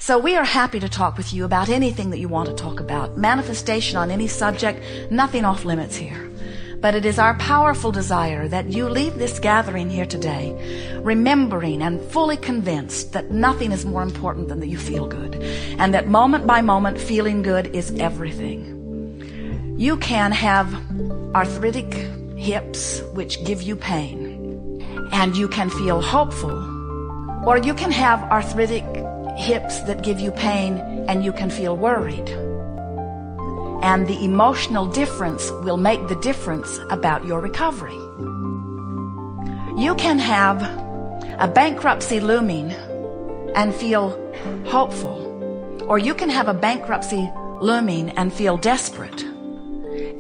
So we are happy to talk with you about anything that you want to talk about. Manifestation on any subject, nothing off limits here. But it is our powerful desire that you leave this gathering here today remembering and fully convinced that nothing is more important than that you feel good, and that moment by moment feeling good is everything. You can have arthritic hips which give you pain, and you can feel hopeful, or you can have arthritic hips that give you pain and you can feel worried. And the emotional difference will make the difference about your recovery. You can have a bankruptcy looming and feel hopeful, or you can have a bankruptcy looming and feel desperate.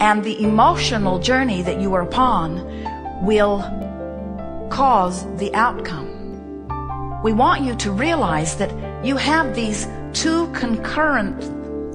And the emotional journey that you are upon will cause the outcome. We want you to realize that you have these two concurrent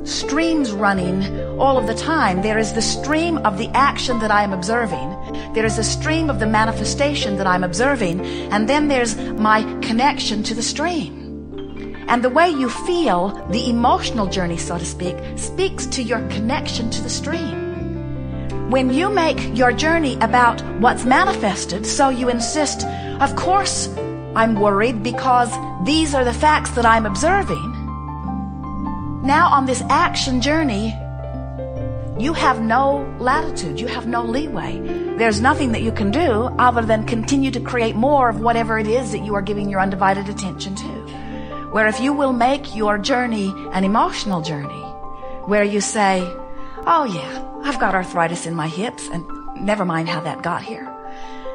streams running all of the time. There is the stream of the action that I am observing. There is a stream of the manifestation that I'm observing. And then there's my connection to the stream. And the way you feel, the emotional journey, so to speak, speaks to your connection to the stream. When you make your journey about what's manifested, so you insist, of course I'm worried because these are the facts that I'm observing. Now on this action journey, you have no latitude, you have no leeway. There's nothing that you can do other than continue to create more of whatever it is that you are giving your undivided attention to. Where if you will make your journey an emotional journey, where you say, oh yeah, I've got arthritis in my hips, and never mind how that got here.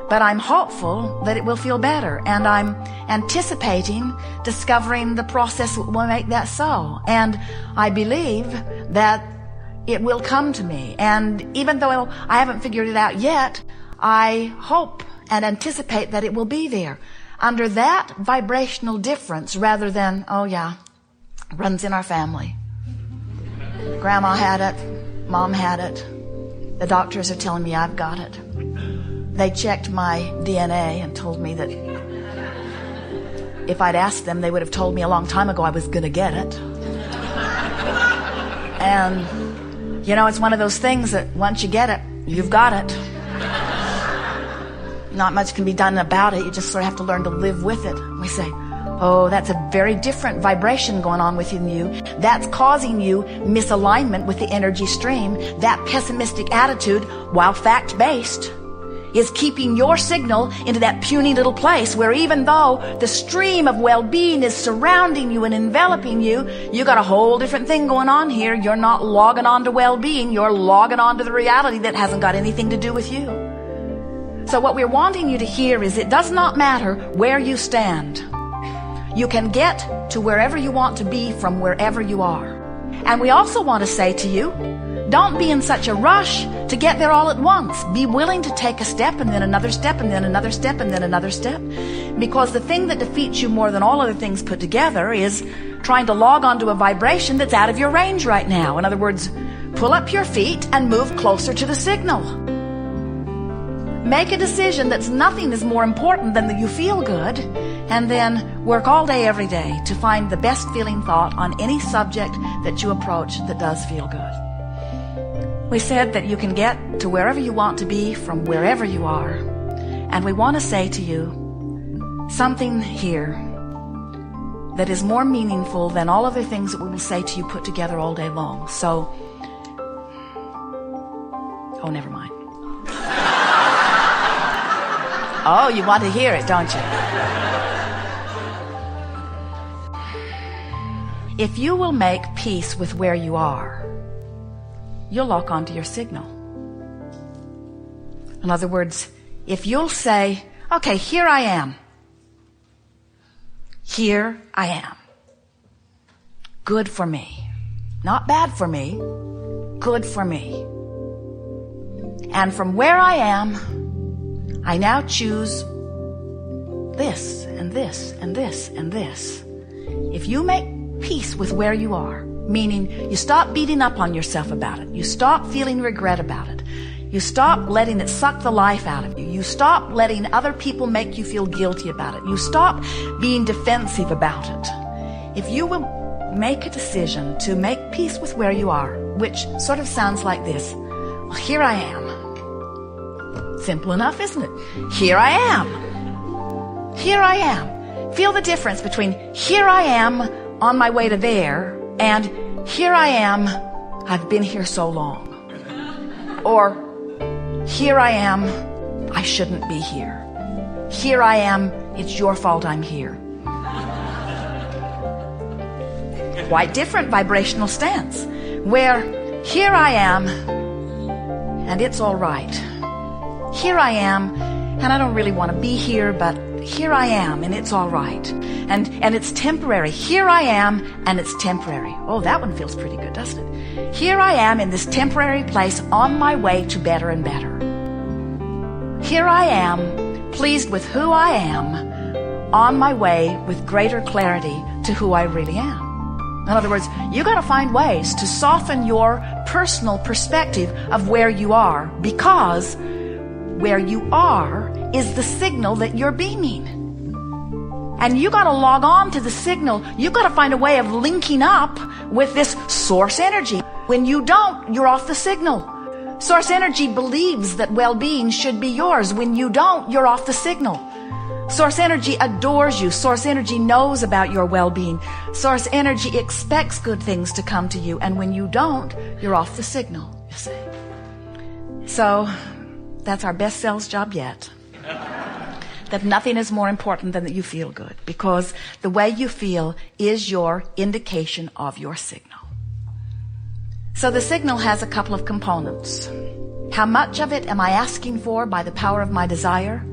But I'm hopeful that it will feel better, and I'm anticipating discovering the process that will make that so. And I believe that it will come to me. And even though I haven't figured it out yet, I hope and anticipate that it will be there. Under that vibrational difference, rather than, oh yeah, runs in our family. Grandma had it, Mom had it. The doctors are telling me I've got it. They checked my DNA and told me that if I'd asked them, they would have told me a long time ago I was going to get it. And, you know, it's one of those things that once you get it, you've got it. Not much can be done about it. You just sort of have to learn to live with it. We say, oh, that's a very different vibration going on within you. That's causing you misalignment with the energy stream. That pessimistic attitude, while fact-based, is keeping your signal into that puny little place where even though the stream of well-being is surrounding you and enveloping you, you got a whole different thing going on here. You're not logging on to well-being. You're logging on to the reality that hasn't got anything to do with you. So what we're wanting you to hear is it does not matter where you stand. You can get to wherever you want to be from wherever you are. And we also want to say to you, don't be in such a rush to get there all at once. Be willing to take a step and then another step and then another step and then another step. Because the thing that defeats you more than all other things put together is trying to log onto a vibration that's out of your range right now. In other words, pull up your feet and move closer to the signal. Make a decision that's nothing is more important than that you feel good, and then work all day every day to find the best feeling thought on any subject that you approach that does feel good. We said that you can get to wherever you want to be from wherever you are. And we want to say to you something here that is more meaningful than all other things that we will say to you put together all day long. So, oh, never mind. Oh, you want to hear it, don't you? If you will make peace with where you are, you'll lock onto your signal. In other words, if you'll say, okay, here I am. Here I am. Good for me. Not bad for me. Good for me. And from where I am, I now choose this and this and this and this. If you make peace with where you are, meaning you stop beating up on yourself about it, you stop feeling regret about it, you stop letting it suck the life out of you, you stop letting other people make you feel guilty about it, you stop being defensive about it. If you will make a decision to make peace with where you are, which sort of sounds like this. Well, here I am. Simple enough, isn't it? Here I am. Here I am. Feel the difference between here I am on my way to there and here I am, I've been here so long. Or here I am, I shouldn't be here. Here I am, it's your fault I'm here. Quite different vibrational stance, where here I am and it's all right. Here I am and I don't really want to be here, but here I am and it's all right. And it's temporary. Here I am and it's temporary. Oh, that one feels pretty good, doesn't it? Here I am in this temporary place on my way to better and better. Here I am, pleased with who I am, on my way with greater clarity to who I really am. In other words, you got to find ways to soften your personal perspective of where you are, because where you are is the signal that you're beaming. And you got to log on to the signal. You got to find a way of linking up with this source energy. When you don't, you're off the signal. Source energy believes that well-being should be yours. When you don't, you're off the signal. Source energy adores you. Source energy knows about your well-being. Source energy expects good things to come to you. And when you don't, you're off the signal, you see. So that's our best sales job yet. That nothing is more important than that you feel good, because the way you feel is your indication of your signal. So the signal has a couple of components. How much of it am I asking for by the power of my desire?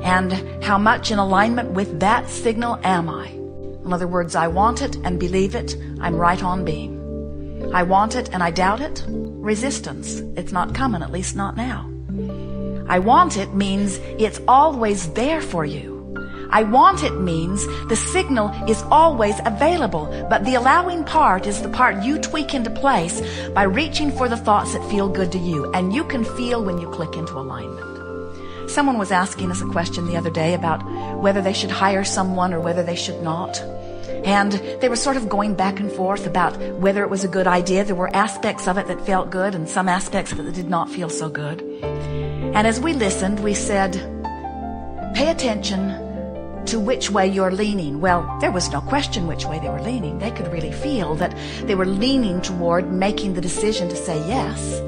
And how much in alignment with that signal am I? In other words, I want it and believe it, I'm right on beam. I want it and I doubt it, resistance. It's not coming, at least not now. I want it means it's always there for you. I want it means the signal is always available, but the allowing part is the part you tweak into place by reaching for the thoughts that feel good to you, and you can feel when you click into alignment. Someone was asking us a question the other day about whether they should hire someone or whether they should not. And they were sort of going back and forth about whether it was a good idea. There were aspects of it that felt good and some aspects of it that did not feel so good. And as we listened, we said, pay attention to which way you're leaning. Well, there was no question which way they were leaning. They could really feel that they were leaning toward making the decision to say yes.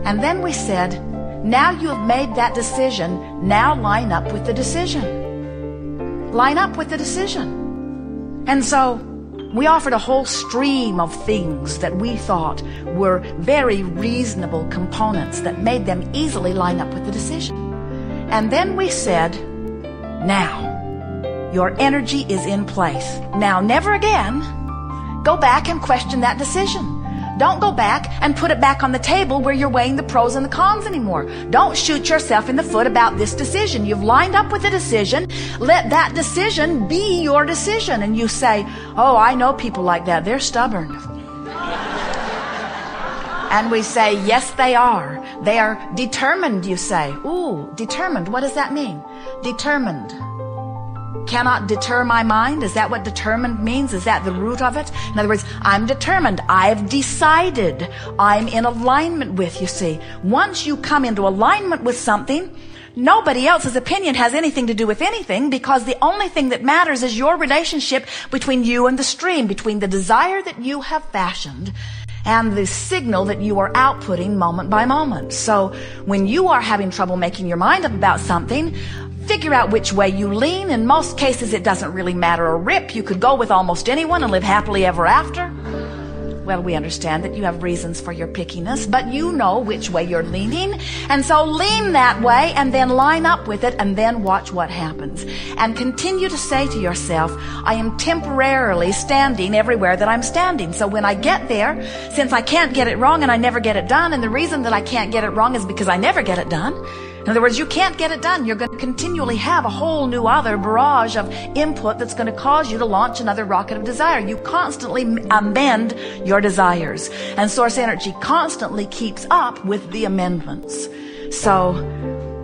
And then we said, now you have made that decision, now line up with the decision. Line up with the decision. And so we offered a whole stream of things that we thought were very reasonable components that made them easily line up with the decision. And then we said, now, your energy is in place. Now, never again go back and question that decision. Don't go back and put it back on the table where you're weighing the pros and the cons anymore. Don't shoot yourself in the foot about this decision. You've lined up with the decision. Let that decision be your decision. And you say, oh, I know people like that. They're stubborn. And we say, yes, they are. They are determined, you say. Ooh, determined. What does that mean? Determined. Cannot deter my mind? Is that what determined means? Is that the root of it? In other words, I'm determined. I've decided. I'm in alignment with, you see. Once you come into alignment with something, nobody else's opinion has anything to do with anything, because the only thing that matters is your relationship between you and the stream, between the desire that you have fashioned and the signal that you are outputting moment by moment. So when you are having trouble making your mind up about something, figure out which way you lean. In most cases, it doesn't really matter a rip. You could go with almost anyone and live happily ever after. Well, we understand that you have reasons for your pickiness, but you know which way you're leaning. And so lean that way and then line up with it and then watch what happens. And continue to say to yourself, I am temporarily standing everywhere that I'm standing. So when I get there, since I can't get it wrong and I never get it done, and the reason that I can't get it wrong is because I never get it done. In other words, you can't get it done. You're going to continually have a whole new other barrage of input that's going to cause you to launch another rocket of desire. You constantly amend your desires. And source energy constantly keeps up with the amendments. So,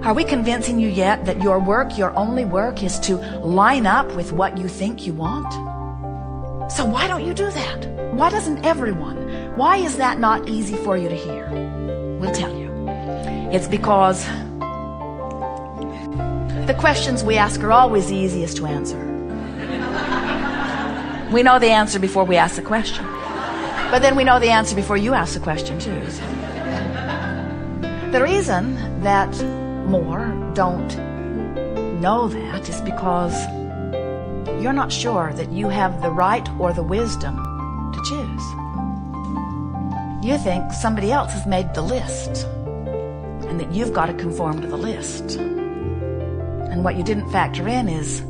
are we convincing you yet that your work, your only work, is to line up with what you think you want? So why don't you do that? Why doesn't everyone? Why is that not easy for you to hear? We'll tell you. It's because the questions we ask are always the easiest to answer. We know the answer before we ask the question. But then we know the answer before you ask the question too. The reason that more don't know that is because you're not sure that you have the right or the wisdom to choose. You think somebody else has made the list and that you've got to conform to the list. And what you didn't factor in is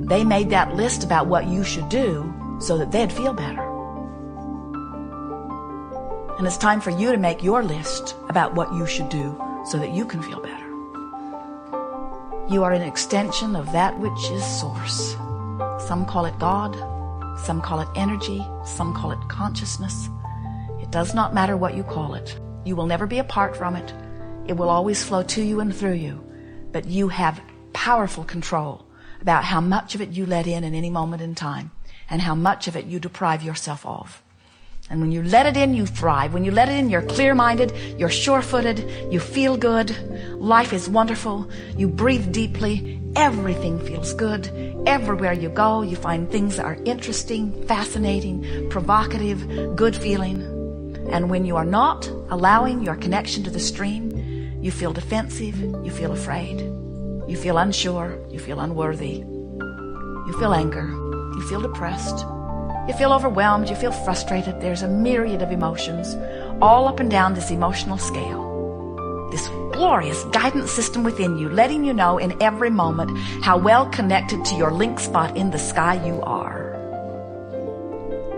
they made that list about what you should do so that they'd feel better. And it's time for you to make your list about what you should do so that you can feel better. You are an extension of that which is source. Some call it God, some call it energy, some call it consciousness. It does not matter what you call it. You will never be apart from it. It will always flow to you and through you. But you have powerful control about how much of it you let in any moment in time and how much of it you deprive yourself of. And when you let it in, you thrive. When you let it in, you're clear-minded, you're sure-footed, you feel good, life is wonderful, you breathe deeply, everything feels good. Everywhere you go, you find things that are interesting, fascinating, provocative, good feeling. And when you are not allowing your connection to the stream, you feel defensive, you feel afraid, you feel unsure, you feel unworthy, you feel anger, you feel depressed, you feel overwhelmed, you feel frustrated. There's a myriad of emotions all up and down this emotional scale. This glorious guidance system within you, letting you know in every moment how well connected to your link spot in the sky you are.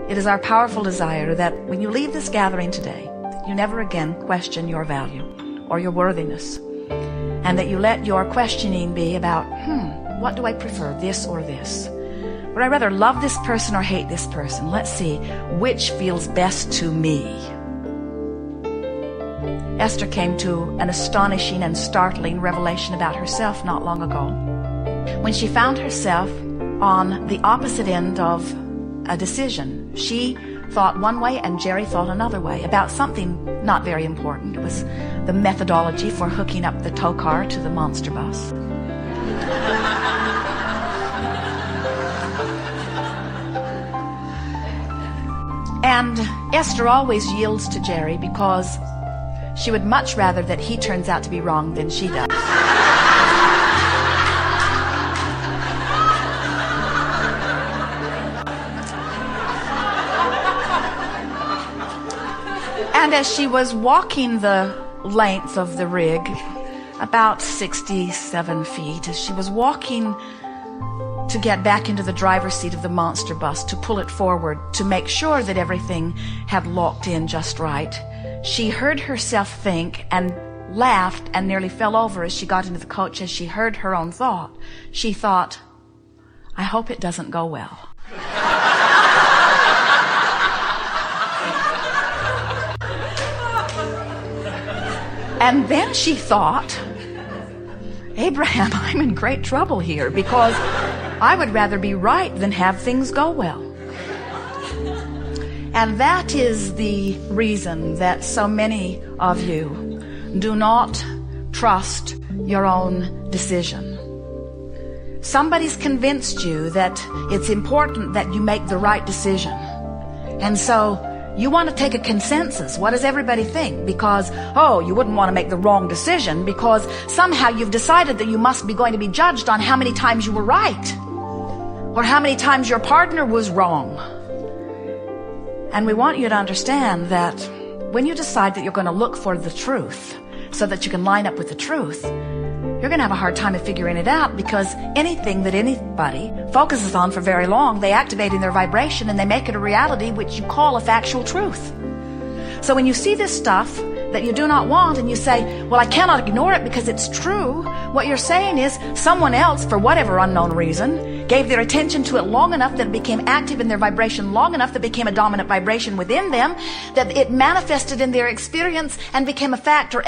It is our powerful desire that when you leave this gathering today, that you never again question your value or your worthiness, and that you let your questioning be about, what do I prefer, this or this? Would I rather love this person or hate this person? Let's see which feels best to me. Esther came to an astonishing and startling revelation about herself not long ago, when she found herself on the opposite end of a decision. She thought one way and Jerry thought another way about something not very important. It was the methodology for hooking up the tow car to the monster bus. And Esther always yields to Jerry because she would much rather that he turns out to be wrong than she does. And as she was walking the length of the rig, about 67 feet, as she was walking to get back into the driver's seat of the monster bus, to pull it forward, to make sure that everything had locked in just right, she heard herself think and laughed and nearly fell over as she got into the coach as she heard her own thought. She thought, I hope it doesn't go well. And then she thought, Abraham, I'm in great trouble here because I would rather be right than have things go well. And that is the reason that so many of you do not trust your own decision. Somebody's convinced you that it's important that you make the right decision. And so you want to take a consensus. What does everybody think? Because, you wouldn't want to make the wrong decision because somehow you've decided that you must be going to be judged on how many times you were right or how many times your partner was wrong. And we want you to understand that when you decide that you're going to look for the truth so that you can line up with the truth, you're going to have a hard time of figuring it out, because anything that anybody focuses on for very long, they activate in their vibration and they make it a reality which you call a factual truth. So when you see this stuff that you do not want and you say, well, I cannot ignore it because it's true, what you're saying is someone else, for whatever unknown reason, gave their attention to it long enough that it became active in their vibration, long enough that it became a dominant vibration within them, that it manifested in their experience and became a factor.